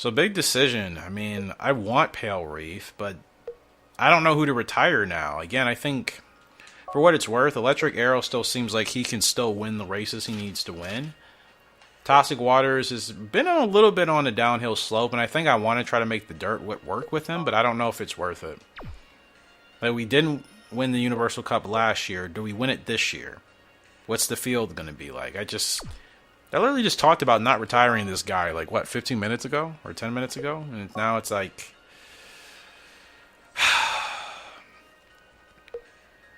So big decision. I mean, I want Pale Reef, but I don't know who to retire now. Again, I think for what it's worth, Electric Arrow still seems like he can still win the races he needs to win. Toxic Waters has been a little bit on a downhill slope, and I think I want to try to make the dirt work with him, but I don't know if it's worth it. Like, we didn't win the Universal Cup last year. Do we win it this year? What's the field going to be like? I literally just talked about not retiring this guy, like, what, 15 minutes ago? Or 10 minutes ago? And now it's like...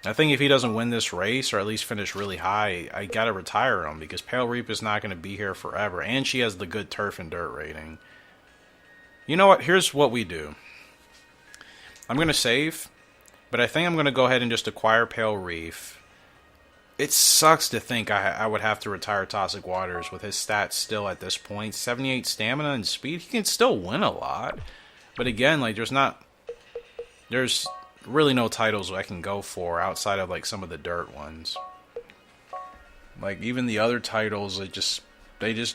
I think if he doesn't win this race, or at least finish really high, I gotta retire him, because Pale Reef is not going to be here forever, and she has the good turf and dirt rating. You know what? Here's what we do. I'm going to save, but I think I'm going to go ahead and just acquire Pale Reef. It sucks to think I would have to retire Toxic Waters with his stats still at this point. 78 stamina and speed. He can still win a lot. But again, like, there's really no titles I can go for outside of like some of the dirt ones. Like, even the other titles, they just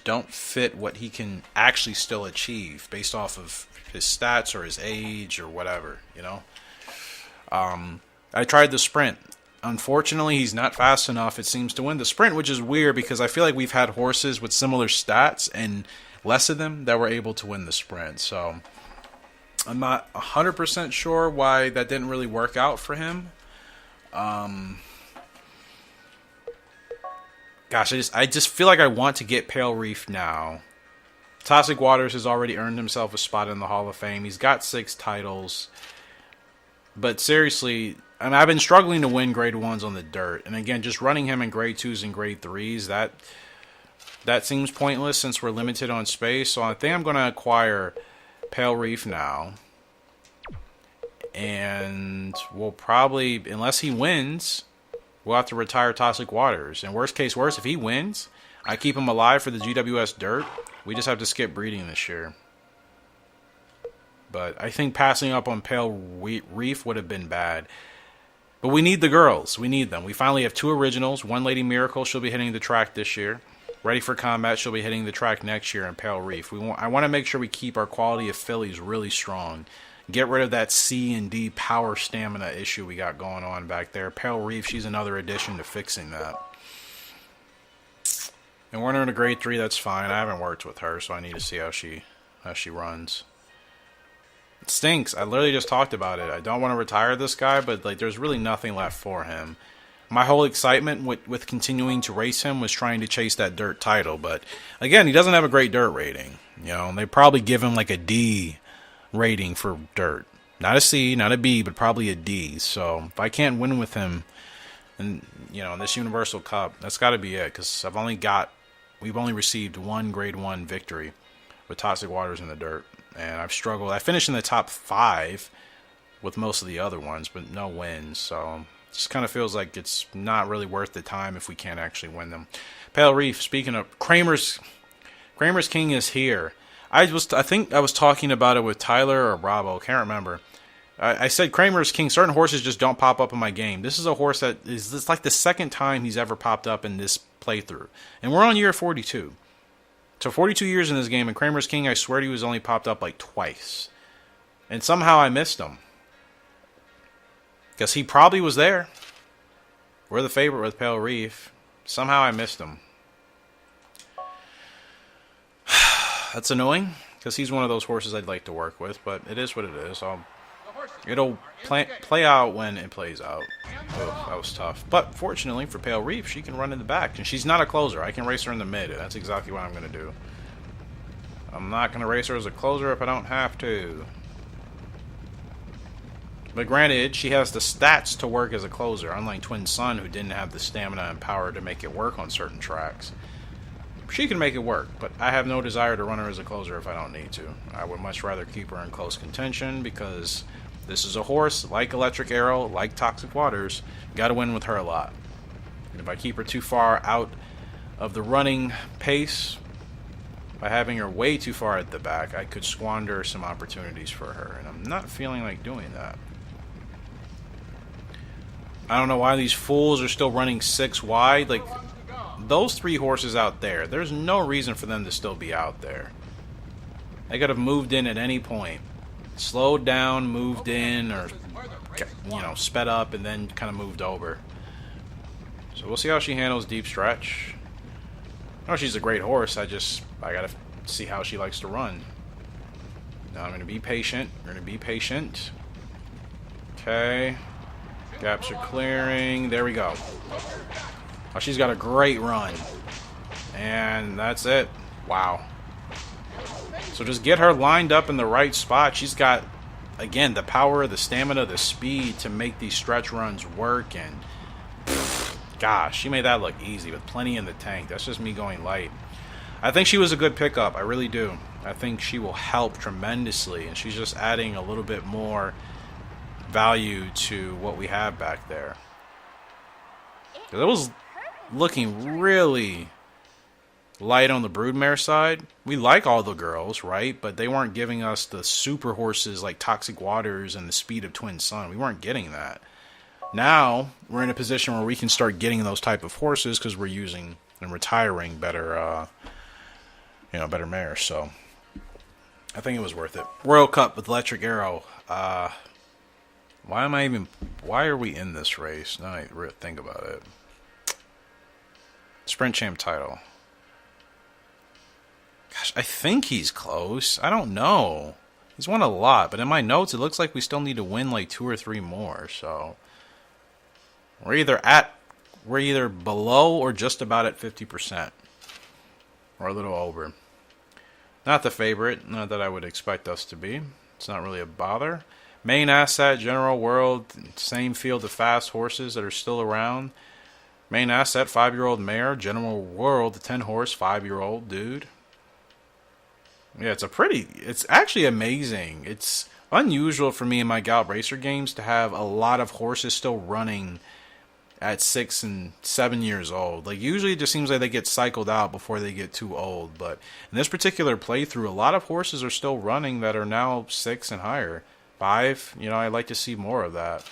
don't fit what he can actually still achieve based off of his stats or his age or whatever, you know. I tried the sprint. Unfortunately, he's not fast enough, it seems, to win the sprint, which is weird because I feel like we've had horses with similar stats and less of them that were able to win the sprint. So I'm not 100% sure why that didn't really work out for him. Gosh, I just feel like I want to get Pale Reef now. Toxic Waters has already earned himself a spot in the Hall of Fame. He's got 6 titles. But seriously, I mean, I've been struggling to win grade 1s on the dirt. And again, just running him in grade 2s and grade 3s, that seems pointless since we're limited on space. So I think I'm going to acquire Pale Reef now. And we'll probably, unless he wins, we'll have to retire Toxic Waters. And worst case worse, if he wins, I keep him alive for the GWS dirt. We just have to skip breeding this year. But I think passing up on Pale Reef would have been bad. But we need the girls. We need them. We finally have 2 originals. One Lady Miracle, she'll be hitting the track this year. Ready for Combat, she'll be hitting the track next year in Pale Reef. I want to make sure we keep our quality of fillies really strong. Get rid of that C and D power stamina issue we got going on back there. Pale Reef, she's another addition to fixing that. And Warner in a grade 3, that's fine. I haven't worked with her, so I need to see how she runs. It stinks. I literally just talked about it. I don't want to retire this guy, but like, there's really nothing left for him. My whole excitement with continuing to race him was trying to chase that dirt title. But again, he doesn't have a great dirt rating. You know, they probably give him like a D rating for dirt. Not a C, not a B, but probably a D. So if I can't win with him, and you know, in this Universal Cup, that's got to be it. Because we've only received 1 grade 1 victory with Toxic Waters in the dirt. And I've struggled. I finished in the top 5 with most of the other ones, but no wins. So it just kind of feels like it's not really worth the time if we can't actually win them. Pale Reef, speaking of Kramer's King is here. I think I was talking about it with Tyler or Bravo. Can't remember. I said Kramer's King. Certain horses just don't pop up in my game. This is a horse that it's like the second time he's ever popped up in this playthrough. And we're on year 42. So 42 years in this game, and Kramer's King, I swear he was only popped up like twice. And somehow I missed him. Because he probably was there. We're the favorite with Pale Reef. Somehow I missed him. That's annoying, because he's one of those horses I'd like to work with, but it is what it is. It'll play out when it plays out. Oh, that was tough. But fortunately for Pale Reef, she can run in the back. And she's not a closer. I can race her in the mid. And that's exactly what I'm going to do. I'm not going to race her as a closer if I don't have to. But granted, she has the stats to work as a closer. Unlike Twin Sun, who didn't have the stamina and power to make it work on certain tracks. She can make it work, but I have no desire to run her as a closer if I don't need to. I would much rather keep her in close contention because this is a horse, like Electric Arrow, like Toxic Waters, got to win with her a lot. And if I keep her too far out of the running pace, by having her way too far at the back, I could squander some opportunities for her, and I'm not feeling like doing that. I don't know why these fools are still running 6 wide. Like, those 3 horses out there, there's no reason for them to still be out there. They could have moved in at any point. Slowed down, moved in, or, you know, sped up and then kind of moved over. So we'll see how she handles deep stretch. Oh, she's a great horse. I gotta see how she likes to run. Now I'm gonna be patient. We're gonna be patient. Okay. Gaps are clearing. There we go. Oh, she's got a great run. And that's it. Wow. So just get her lined up in the right spot. She's got, again, the power, the stamina, the speed to make these stretch runs work. And gosh, she made that look easy with plenty in the tank. That's just me going light. I think she was a good pickup. I really do. I think she will help tremendously. And she's just adding a little bit more value to what we have back there. It was looking really light on the broodmare side. We like all the girls, right? But they weren't giving us the super horses like Toxic Waters and the speed of Twin Sun. We weren't getting that. Now we're in a position where we can start getting those type of horses because we're using and retiring better, better mares. So I think it was worth it. Royal Cup with Electric Arrow. Why are we in this race? Now I think about it. Sprint Champ title. Gosh, I think he's close. I don't know. He's won a lot, but in my notes it looks like we still need to win like 2 or 3 more. So we're either below or just about at 50%, or a little over. Not the favorite, not that I would expect us to be. It's not really a bother. Main asset, General World, same field of fast horses that are still around. Main asset, 5-year-old mare. General World, the 10-horse, 5-year-old dude. Yeah, it's actually amazing. It's unusual for me in my Gallop Racer games to have a lot of horses still running at 6 and 7 years old. Like, usually it just seems like they get cycled out before they get too old. But in this particular playthrough, a lot of horses are still running that are now 6 and higher. 5, I'd like to see more of that.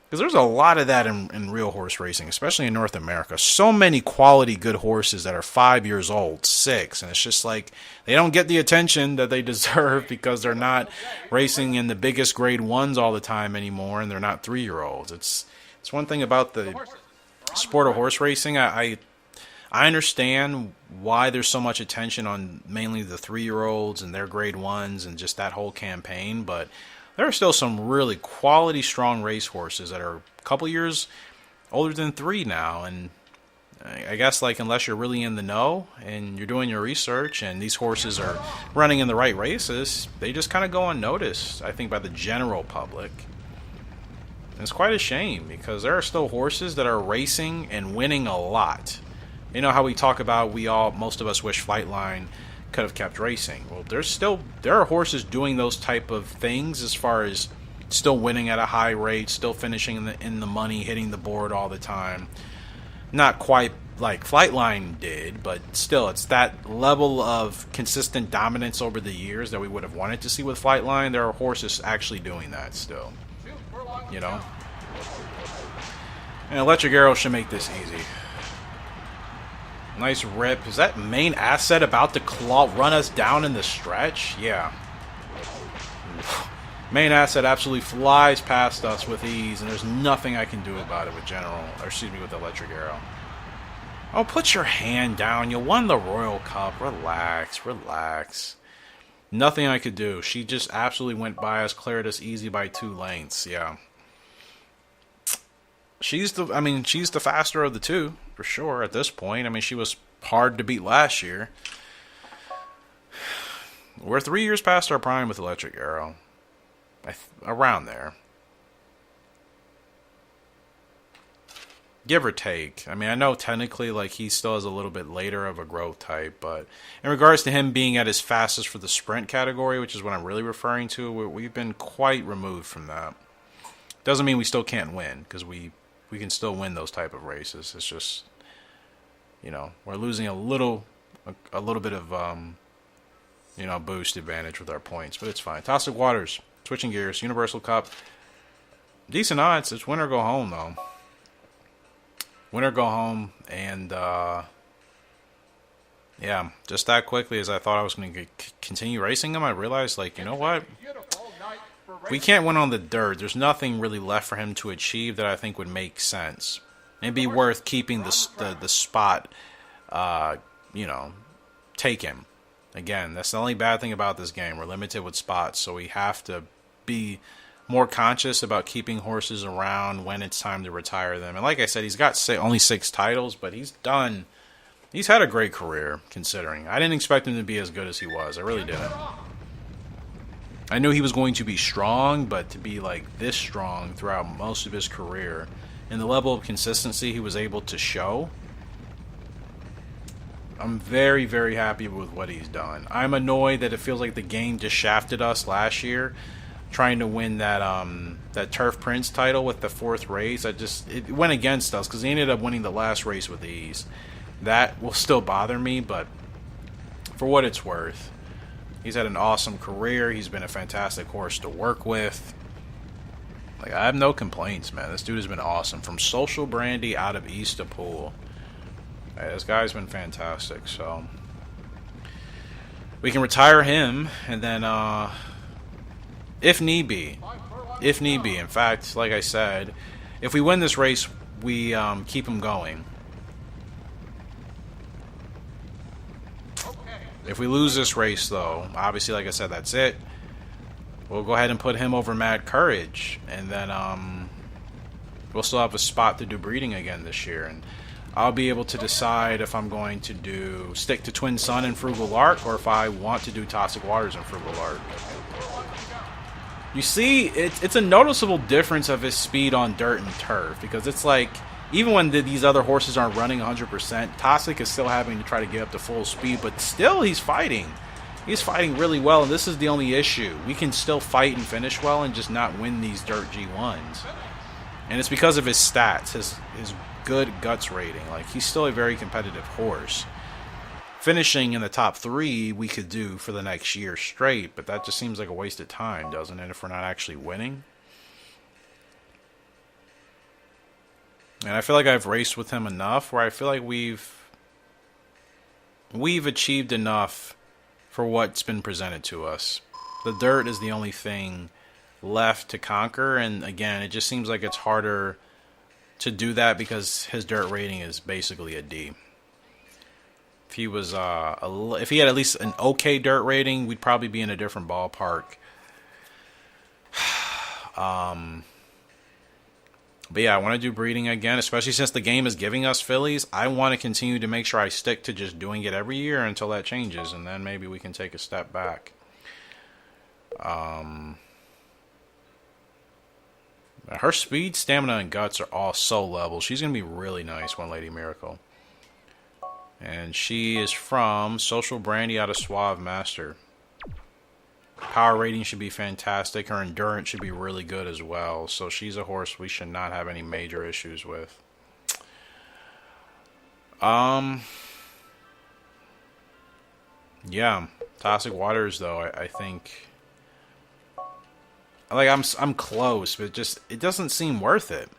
Because there's a lot of that in real horse racing, especially in North America. So many quality good horses that are 5 years old, 6, and it's just like they don't get the attention that they deserve because they're not racing in the biggest grade 1s all the time anymore, and they're not 3-year-olds. It's one thing about the sport of horse racing. I understand why there's so much attention on mainly the 3-year-olds and their grade 1s and just that whole campaign, but there are still some really quality, strong race horses that are a couple years older than 3 now. And I guess, like, unless you're really in the know and you're doing your research and these horses are running in the right races, they just kind of go unnoticed, I think, by the general public. And it's quite a shame because there are still horses that are racing and winning a lot. You know how we talk about most of us wish Flightline could have kept racing. Well, there are horses doing those type of things as far as still winning at a high rate, still finishing in the money, hitting the board all the time. Not quite like Flightline did, but still, it's that level of consistent dominance over the years that we would have wanted to see with Flightline. There are horses actually doing that still, And Electric Arrow should make this easy. Nice rip. Is that main asset about to run us down in the stretch? Yeah. Main asset absolutely flies past us with ease, and there's nothing I can do about it with with Electric Arrow. Oh, put your hand down. You won the Royal Cup. Relax, relax. Nothing I could do. She just absolutely went by us, cleared us easy by 2 lengths. Yeah. She's the faster of the 2, for sure, at this point. She was hard to beat last year. We're 3 years past our prime with Electric Arrow. Around there. Give or take. I know technically, like, he still has a little bit later of a growth type, but in regards to him being at his fastest for the sprint category, which is what I'm really referring to, we've been quite removed from that. Doesn't mean we still can't win, because we can still win those type of races. It's just, we're losing a little bit of, boost advantage with our points, but it's fine. Toxic Waters, switching gears, Universal Cup. Decent odds. It's win or go home, though. Win or go home, and, Yeah, just that quickly as I thought I was going to continue racing him, I realized, like, you know what? If we can't win on the dirt, there's nothing really left for him to achieve that I think would make sense. It'd be worth keeping the spot, you know, take him. Again, that's the only bad thing about this game. We're limited with spots, so we have to be more conscious about keeping horses around when it's time to retire them. And like I said, he's got only 6 titles, but he's had a great career, considering. I didn't expect him to be as good as he was. I really didn't. I knew he was going to be strong, but to be like this strong throughout most of his career and the level of consistency he was able to show, I'm very, very happy with what he's done. I'm annoyed that it feels like the game just shafted us last year, trying to win that Turf Prince title with the 4th race. It went against us because he ended up winning the last race with ease. That will still bother me, but for what it's worth, he's had an awesome career. He's been a fantastic horse to work with. Like, I have no complaints, man. This dude has been awesome. From Social Brandy out of East to Pool. This guy's been fantastic, so we can retire him, and then if need be, in fact, like I said, if we win this race, we keep him going. If we lose this race, though, obviously, like I said, that's it. We'll go ahead and put him over Mad Courage, and then we'll still have a spot to do breeding again this year, and I'll be able to decide if I'm going to stick to Twin Sun and Frugal Lark, or if I want to do Toxic Waters and Frugal Lark. You see, it's a noticeable difference of his speed on dirt and turf, because it's like, even when these other horses aren't running 100%, Toxic is still having to try to get up to full speed, but still he's fighting. He's fighting really well, and this is the only issue. We can still fight and finish well and just not win these dirt G1s. And it's because of his stats, his good guts rating. Like, he's still a very competitive horse. Finishing in the top 3 we could do for the next year straight, but that just seems like a waste of time, doesn't it, if we're not actually winning? And I feel like I've raced with him enough where I feel like we've achieved enough for what's been presented to us. The dirt is the only thing left to conquer, and again, it just seems like it's harder to do that because his dirt rating is basically a D. If he was if he had at least an okay dirt rating, we'd probably be in a different ballpark. But yeah, I want to do breeding again, especially since the game is giving us fillies. I want to continue to make sure I stick to just doing it every year until that changes, and then maybe we can take a step back. Her speed, stamina, and guts are all so level. She's going to be really nice, One Lady Miracle. And she is from Social Brandy out of Suave Master. Power rating should be fantastic. Her endurance should be really good as well. So she's a horse we should not have any major issues with. Yeah, Toxic Waters though, I think, like, I'm close, but it doesn't seem worth it.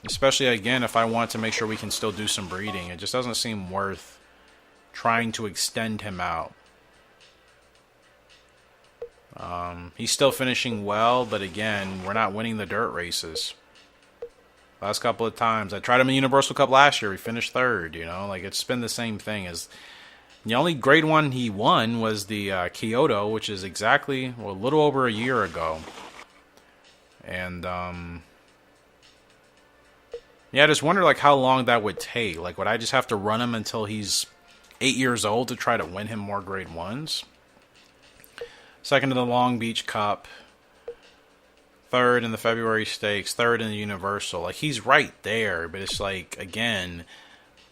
Especially again, if I want to make sure we can still do some breeding, it just doesn't seem worth trying to extend him out. He's still finishing well, but again, we're not winning the dirt races. Last couple of times, I tried him in Universal Cup last year. He finished 3rd. You know, like, it's been the same thing. As the only grade 1 he won was the Kyoto, which is exactly a little over a year ago. And yeah, I just wonder like how long that would take. Like, would I just have to run him until he's 8 years old to try to win him more grade 1s? 2nd in the Long Beach Cup, 3rd in the February Stakes, 3rd in the Universal. Like, he's right there, but it's like, again,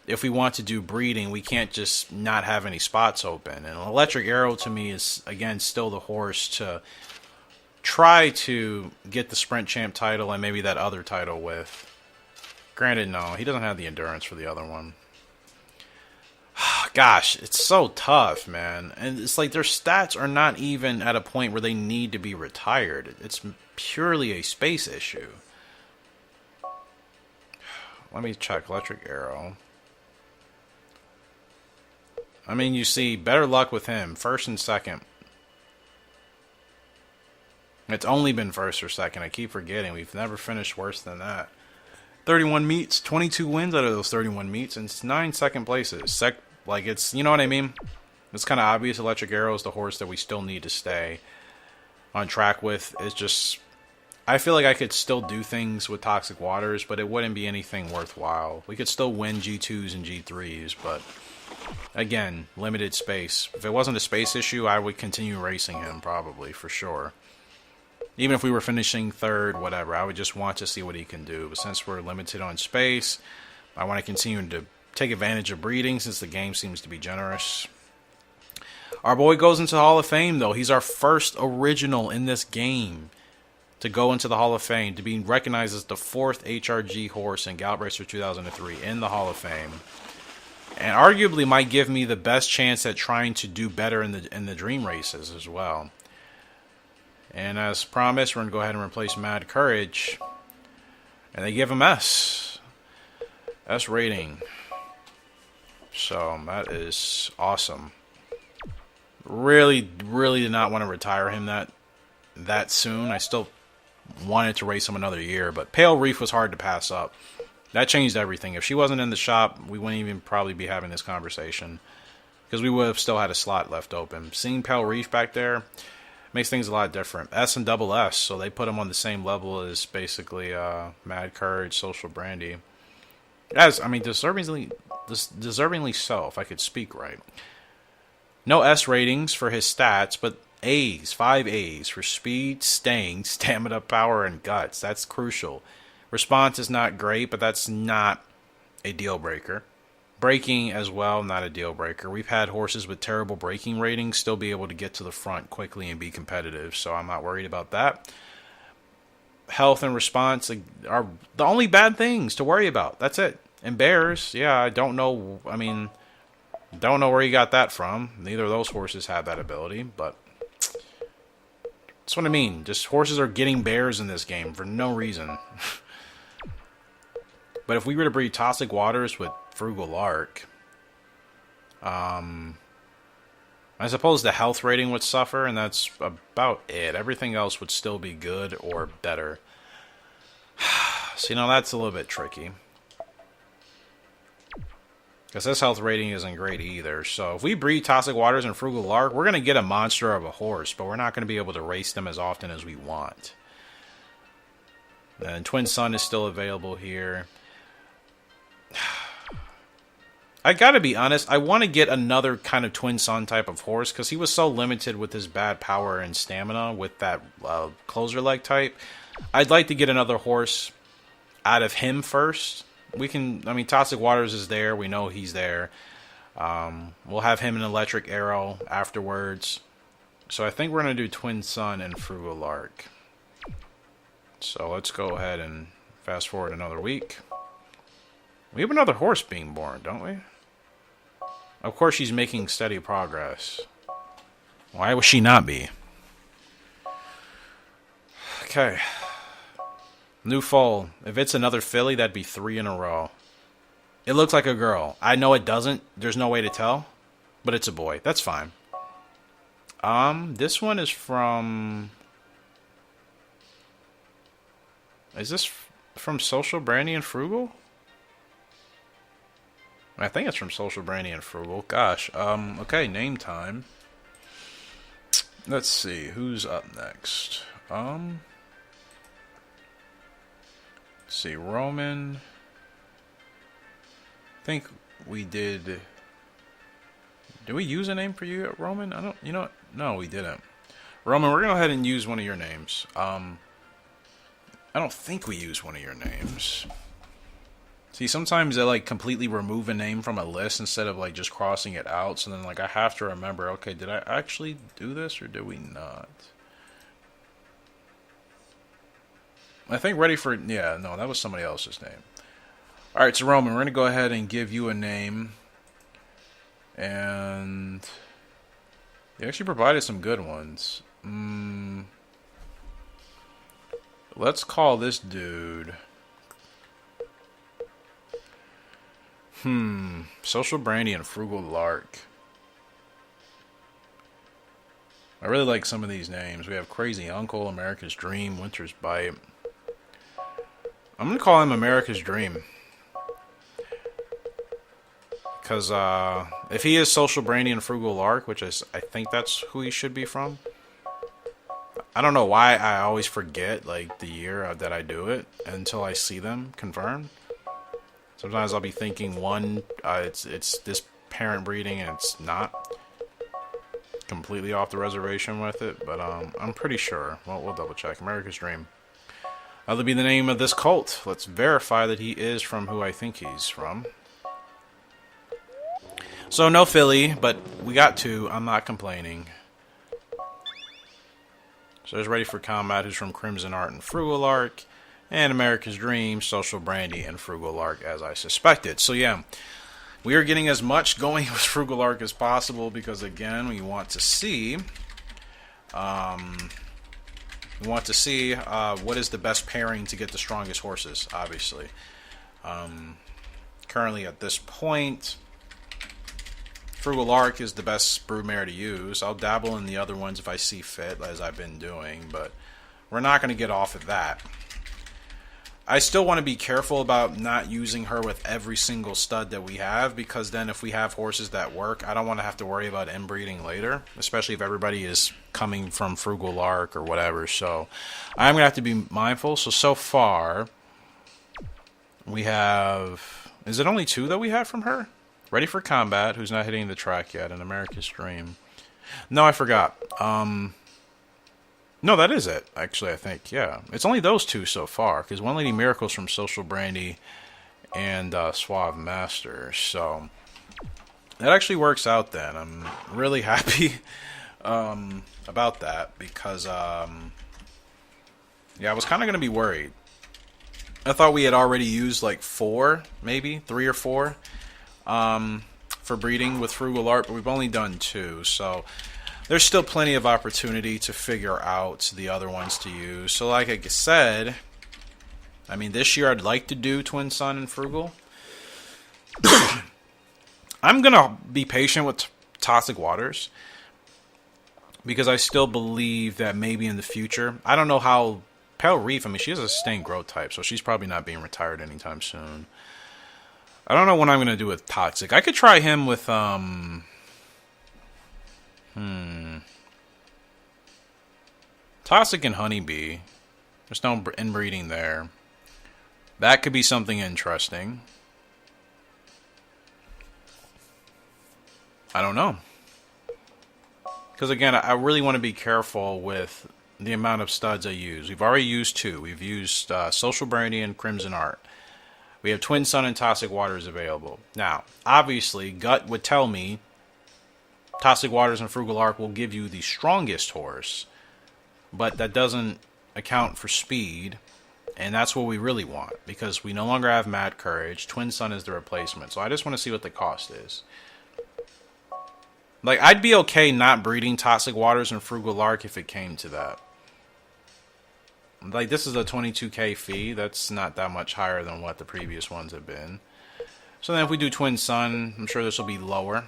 if we want to do breeding, we can't just not have any spots open. And Electric Arrow, to me, is, again, still the horse to try to get the Sprint Champ title and maybe that other title with. Granted, no, he doesn't have the endurance for the other one. Gosh, it's so tough, man. And it's like their stats are not even at a point where they need to be retired. It's purely a space issue. Let me check Electric Arrow. I mean, you see, better luck with him. First and second. It's only been first or second. I keep forgetting. We've never finished worse than that. 31 meets, 22 wins out of those 31 meets, and it's 9 second places. Like, it's, you know what I mean? It's kind of obvious Electric Arrow is the horse that we still need to stay on track with. It's just, I feel like I could still do things with Toxic Waters, but it wouldn't be anything worthwhile. We could still win G2s and G3s, but again, limited space. If it wasn't a space issue, I would continue racing him, probably, for sure. Even if we were finishing third, whatever, I would just want to see what he can do. But since we're limited on space, I want to continue to take advantage of breeding since the game seems to be generous. Our boy goes into the Hall of Fame, though. He's our first original in this game to go into the Hall of Fame, to be recognized as the 4th HRG horse in Gallop Racer 2003 in the Hall of Fame. And arguably might give me the best chance at trying to do better in the dream races as well. And as promised, we're going to go ahead and replace Mad Courage. And they give him S. S rating. So, that is awesome. Really did not want to retire him that soon. I still wanted to race him another year. But Pale Reef was hard to pass up. That changed everything. If she wasn't in the shop, we wouldn't even probably be having this conversation. Because we would have still had a slot left open. Seeing Pale Reef back there makes things a lot different. S and double S, so they put him on the same level as basically Mad Courage, Social Brandy. As, I mean, deservingly so, if I could speak right. No S ratings for his stats, but A's, 5 A's for speed, staying, stamina, power, and guts. That's crucial. Response is not great, but that's not a deal breaker. Braking as well, not a deal breaker. We've had horses with terrible braking ratings still be able to get to the front quickly and be competitive, so I'm not worried about that. Health and response are the only bad things to worry about. That's it. And bears, yeah, I don't know. I mean, don't know where you got that from. Neither of those horses have that ability, but that's what I mean. Just horses are getting bears in this game for no reason. But if we were to breed Toxic Waters with Frugal Lark, I suppose the health rating would suffer, and that's about it. Everything else would still be good or better. So, you know, that's a little bit tricky. Because this health rating isn't great either. So if we breed Toxic Waters and Frugal Lark, we're going to get a monster of a horse, but we're not going to be able to race them as often as we want. And Twin Sun is still available here. I gotta be honest, I want to get another kind of Twin Sun type of horse, because he was so limited with his bad power and stamina with that closer leg type. I'd like to get another horse out of him first. We can, I mean, Toxic Waters is there, we know he's there. We'll have him in Electric Arrow afterwards. So I think we're going to do Twin Sun and Frugal Lark. So let's go ahead and fast forward another week. We have another horse being born, don't we? Of course she's making steady progress. Why would she not be? Okay. New foal. If it's another filly, that'd be 3 in a row. It looks like a girl. I know it doesn't. There's no way to tell. But it's a boy. That's fine. This one is from... Is this from Social Brandy and Frugal? I think it's from Social Brandy and Frugal. Gosh. Okay, name time. Let's see. Who's up next? Let's see. Roman. I think we did... Did we use a name for you, Roman? I don't... You know what? No, we didn't. Roman, we're going to go ahead and use one of your names. I don't think we used one of your names. See, sometimes they like completely remove a name from a list instead of like just crossing it out. So then like I have to remember, okay, did I actually do this or did we not? I think ready for, yeah, no, that was somebody else's name. Alright, so Roman, we're going to go ahead and give you a name. And they actually provided some good ones. Let's call this dude... Social Brandy and Frugal Lark. I really like some of these names. We have Crazy Uncle, America's Dream, Winter's Bite. I'm going to call him America's Dream. Because if he is Social Brandy and Frugal Lark, which is, I think that's who he should be from. I don't know why I always forget like the year that I do it until I see them confirmed. Sometimes I'll be thinking one, it's this parent breeding and it's not. Completely off the reservation with it, but I'm pretty sure. Well, we'll double check. America's Dream. That'll be the name of this colt. Let's verify that he is from who I think he's from. So no filly, but we got two. I'm not complaining. So there's Ready for Combat, who's from Crimson Art and Frugal Lark, and America's Dream, Social Brandy, and Frugal Lark, as I suspected. So yeah, we are getting as much going with Frugal Lark as possible because, again, we want to see what is the best pairing to get the strongest horses. Obviously, currently at this point, Frugal Lark is the best broodmare to use. I'll dabble in the other ones if I see fit, as I've been doing, but we're not going to get off of that. I still want to be careful about not using her with every single stud that we have, because then if we have horses that work, I don't want to have to worry about inbreeding later, especially if everybody is coming from Frugal Lark or whatever. So I'm going to have to be mindful. So far, we have... Is it only two that we have from her? Ready for Combat, who's not hitting the track yet, and America's Dream. No, I forgot. No, that is it, actually, I think. Yeah. It's only those two so far, because One Lady Miracle's from Social Brandy and Suave Master. So that actually works out then. I'm really happy about that, because, yeah, I was kind of going to be worried. I thought we had already used like 4, maybe 3 or 4. For breeding with Frugal Art, but we've only done 2, so there's still plenty of opportunity to figure out the other ones to use. So like I said, I mean, this year I'd like to do Twin Sun and Frugal. I'm gonna be patient with Toxic Waters because I still believe that maybe in the future, I don't know how Pale Reef, I mean, she has a sustained growth type, so she's probably not being retired anytime soon. I don't know what I'm going to do with Toxic. I could try him with, Toxic and Honeybee. There's no inbreeding there. That could be something interesting. I don't know. Because, again, I really want to be careful with the amount of studs I use. We've already used 2. We've used Social Brandy and Crimson Art. We have Twin Sun and Toxic Waters available. Now, obviously, gut would tell me Toxic Waters and Frugal Arc will give you the strongest horse, but that doesn't account for speed, and that's what we really want, because we no longer have Mad Courage. Twin Sun is the replacement, so I just want to see what the cost is. Like, I'd be okay not breeding Toxic Waters and Frugal Arc if it came to that. Like, this is a 22k fee. That's not that much higher than what the previous ones have been. So then if we do Twin Sun, I'm sure this will be lower.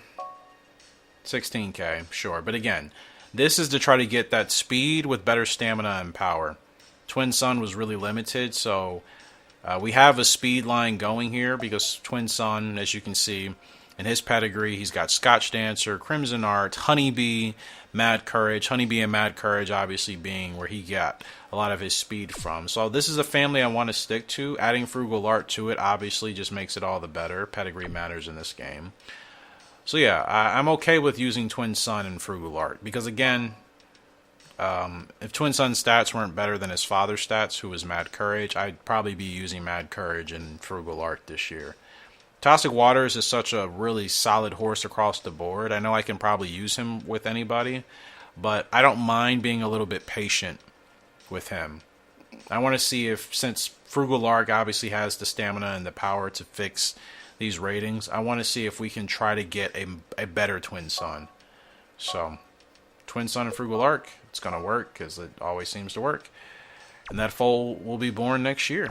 16k, sure. But again, this is to try to get that speed with better stamina and power. Twin Sun was really limited, so we have a speed line going here because Twin Sun, as you can see, in his pedigree, he's got Scotch Dancer, Crimson Art, Honeybee, Mad Courage. Honeybee and Mad Courage obviously being where he got a lot of his speed from. So this is a family I want to stick to. Adding Frugal Art to it obviously just makes it all the better. Pedigree matters in this game. So yeah, I'm okay with using Twin Sun and Frugal Art. Because again, if Twin Sun's stats weren't better than his father's stats, who was Mad Courage, I'd probably be using Mad Courage and Frugal Art this year. Toxic Waters is such a really solid horse across the board. I know I can probably use him with anybody, but I don't mind being a little bit patient with him. I want to see if, since Frugal Lark obviously has the stamina and the power to fix these ratings, I want to see if we can try to get a better Twin Sun. So, Twin Sun and Frugal Lark, it's going to work because it always seems to work. And that foal will be born next year.